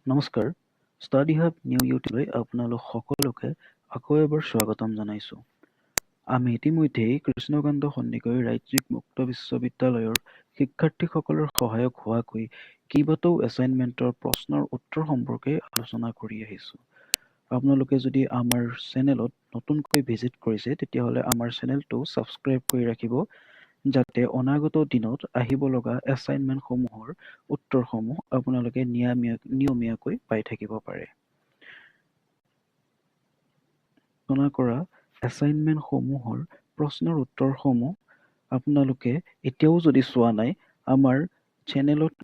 নমস্কাৰ, study hub new ইউটিউবলৈ আপোনালোক সকলোকে আকৌ এবাৰ স্বাগতম জনাইছোঁ। আমি ইতিমধ্যেই কৃষ্ণকান্ত সন্দিকৈ ৰাজ্যিক মুক্ত বিশ্ববিদ্যালয়ৰ শিক্ষাৰ্থীসকলৰ সহায়ক হোৱাকৈ কেইবাটাও এছাইনমেণ্টৰ প্ৰশ্নৰ উত্তৰ সম্পৰ্কে আলোচনা কৰি আহিছোঁ। আপোনালোকে যদি আমাৰ চেনেলত নতুনকৈ ভিজিট কৰিছে তেতিয়াহ'লে আমাৰ চেনেলটো ছাবস্ক্ৰাইব কৰি ৰাখিব, যাতে অনাগত দিনত আহিব লগা এছাইনমেণ্টসমূহৰ উত্তৰসমূহ আপোনালোকে নিয়মীয়াকৈ পাই থাকিব পাৰে। আলোচনা কৰা এছাইনমেণ্টসমূহৰ প্ৰশ্নৰ উত্তৰসমূহ আপোনালোকে এতিয়াও যদি চোৱা নাই, আমাৰ চেনেলত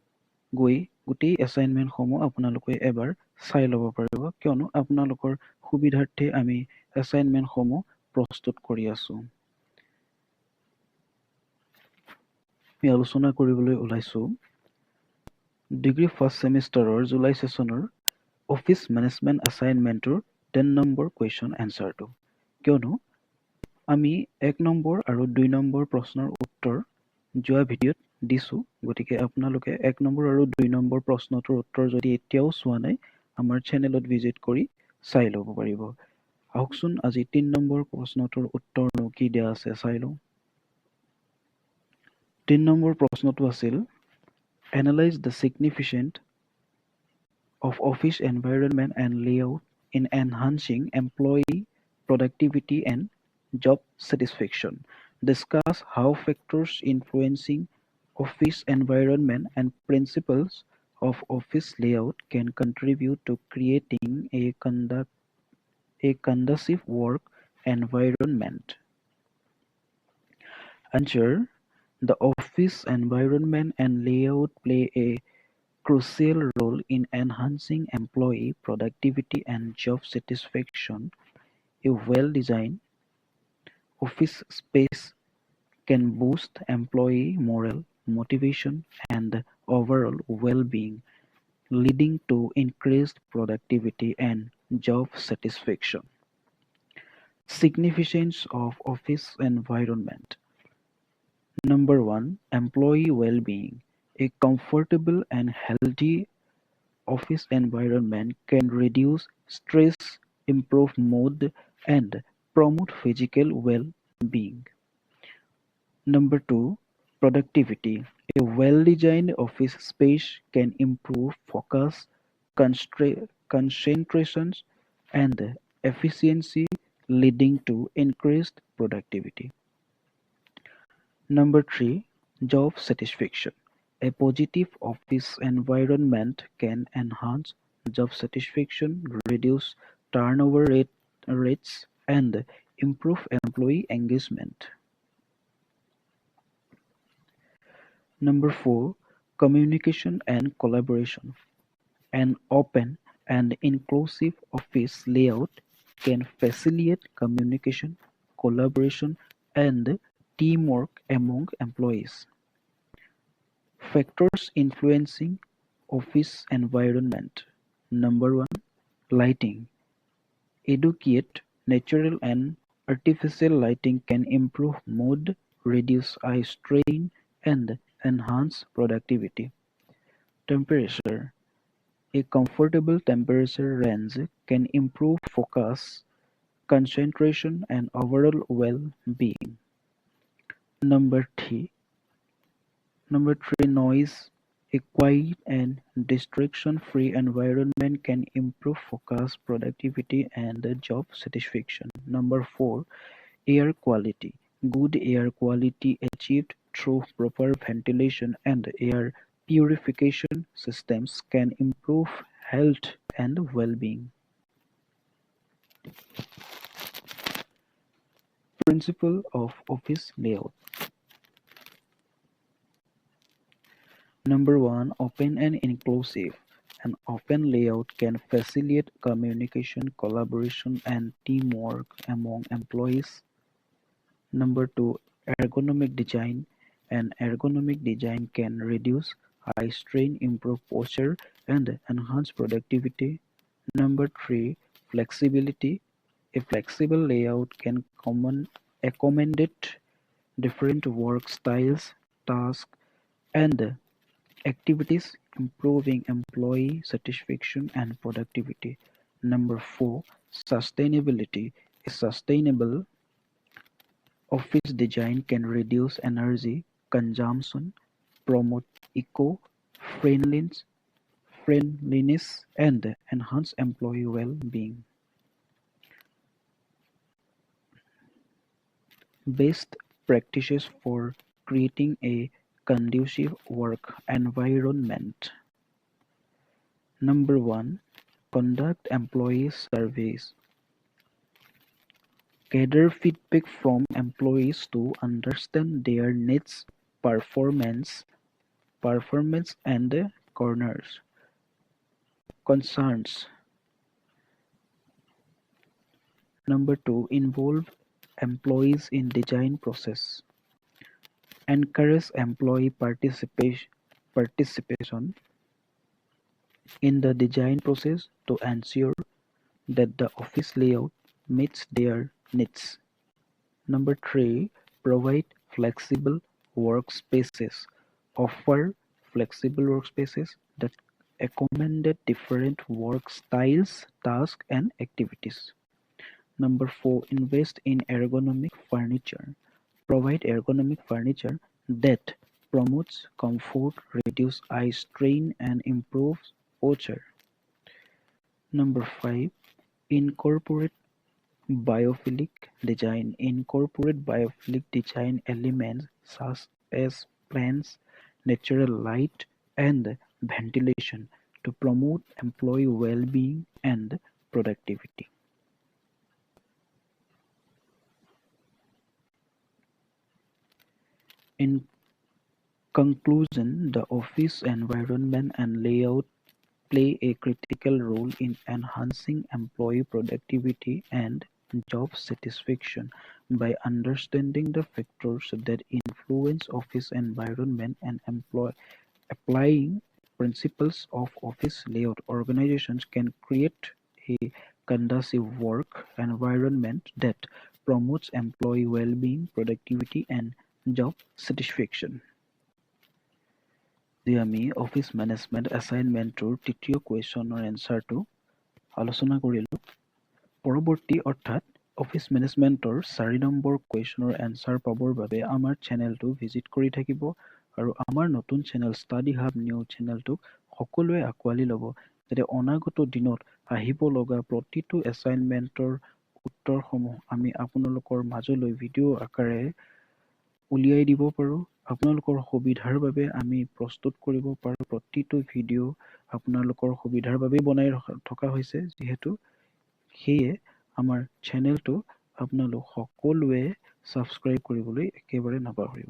গৈ গোটেই এছাইনমেণ্টসমূহ আপোনালোকে এবাৰ চাই ল'ব পাৰিব, কিয়নো আপোনালোকৰ সুবিধাৰ্থে আমি এছাইনমেণ্টসমূহ প্ৰস্তুত কৰি আছোঁ। আমি আলোচনা কৰিবলৈ ওলাইছোঁ ডিগ্ৰী ফাৰ্ষ্ট ছেমিষ্টাৰৰ জুলাই ছেশ্যনৰ অফিচ মেনেজমেণ্ট এছাইনমেণ্টৰ 10 নম্বৰ কুৱেশ্যন এনচাৰটো, কিয়নো আমি 1 নম্বৰ আৰু 2 নম্বৰ প্ৰশ্নৰ উত্তৰ যোৱা ভিডিঅ'ত দিছোঁ। গতিকে আপোনালোকে 1 নম্বৰ আৰু 2 নম্বৰ প্ৰশ্নটোৰ উত্তৰ যদি এতিয়াও চোৱা নাই, আমাৰ চেনেলত ভিজিট কৰি চাই ল'ব পাৰিব। আহকচোন আজি 3 নম্বৰ প্ৰশ্নটোৰ উত্তৰনো কি দিয়া আছে চাই লওঁ। 3 নম্বৰ প্ৰশ্নটো আছিল, Analyze the significance of office environment and layout in enhancing employee productivity and job satisfaction. Discuss how factors influencing office environment and principles of office layout can contribute to creating a conducive work environment. Answer: the office environment and layout play a crucial role in enhancing employee productivity and job satisfaction. A well-designed office space can boost employee morale, motivation, and overall well-being, leading to increased productivity and job satisfaction. Significance of office environment. Number 1, employee well-being. A comfortable and healthy office environment can reduce stress, improve mood, and promote physical well-being. Number 2, productivity. A well-designed office space can improve focus, concentration, and efficiency, leading to increased productivity. Number 3, job satisfaction. A positive office environment can enhance job satisfaction, reduce turnover rates, and improve employee engagement. Number 4, communication and collaboration. An open and inclusive office layout can facilitate communication, collaboration, and teamwork among employees. Factors influencing office environment. Number 1, lighting. Adequate natural and artificial lighting can improve mood, reduce eye strain, and enhance productivity. Temperature. A comfortable temperature range can improve focus, concentration, and overall well-being. Number 3, noise. A quiet and distraction-free environment can improve focus, productivity, and job satisfaction. Number 4, air quality. Good air quality achieved through proper ventilation and air purification systems can improve health and well-being. Principle of office layout. Number 1, open and inclusive. An open layout can facilitate communication, collaboration, and teamwork among employees. Number 2, ergonomic design. An ergonomic design can reduce eye strain, improve posture, and enhance productivity. Number 3, flexibility. A flexible layout can accommodate different work styles, tasks, and activities, improving employee satisfaction and productivity. Number 4, sustainability. A sustainable office design can reduce energy consumption, promote eco-friendliness, and enhance employee well-being. Best practices for creating a conducive work environment. Number 1, conduct employee surveys. Gather feedback from employees to understand their needs, performance, and corners, concerns. Number 2, involve employees in design process. Encourage employee participation in the design process to ensure that the office layout meets their needs. Number 3, provide flexible workspaces. Offer flexible workspaces that accommodate different work styles, tasks, and activities. Number 4, invest in ergonomic furniture. Provide ergonomic furniture that promotes comfort, reduces eye strain, and improves posture. Number 5, incorporate biophilic design. Incorporate biophilic design elements such as plants, natural light, and ventilation to promote employee well-being and productivity. In conclusion, the office environment and layout play a critical role in enhancing employee productivity and job satisfaction. By understanding the factors that influence office environment and applying principles of office layout, organizations can create a conducive work environment that promotes employee well-being, productivity, and job satisfaction. আজি আমি office management এছাইনমেণ্টটোৰ তৃতীয় কুৱেশ্যনৰ এনচাৰটো আলোচনা কৰিলোঁ। পৰৱৰ্তী অৰ্থাৎ office মেনেজমেণ্টৰ 4 number কুৱেশ্যনৰ answer পাবৰ বাবে আমাৰ চেনেলটো ভিজিট কৰি থাকিব আৰু আমাৰ নতুন চেনেল ষ্টাডি হাব নিউ চেনেলটোক সকলোৱে আঁকোৱালি ল'ব, যাতে অনাগত দিনত আহিব লগা প্ৰতিটো এছাইনমেণ্টৰ উত্তৰসমূহ আমি আপোনালোকৰ মাজলৈ ভিডিঅ' আকাৰে উলিয়াই দিব পাৰোঁ। আপোনালোকৰ সুবিধাৰ বাবে আমি প্ৰস্তুত কৰিব পাৰোঁ প্ৰতিটো ভিডিঅ' আপোনালোকৰ সুবিধাৰ বাবে বনাই থকা হৈছে, যিহেতু সেয়ে আমাৰ চেনেলটো আপোনালোক সকলোৱে ছাবস্ক্ৰাইব কৰিবলৈ একেবাৰে নাপাহৰিব।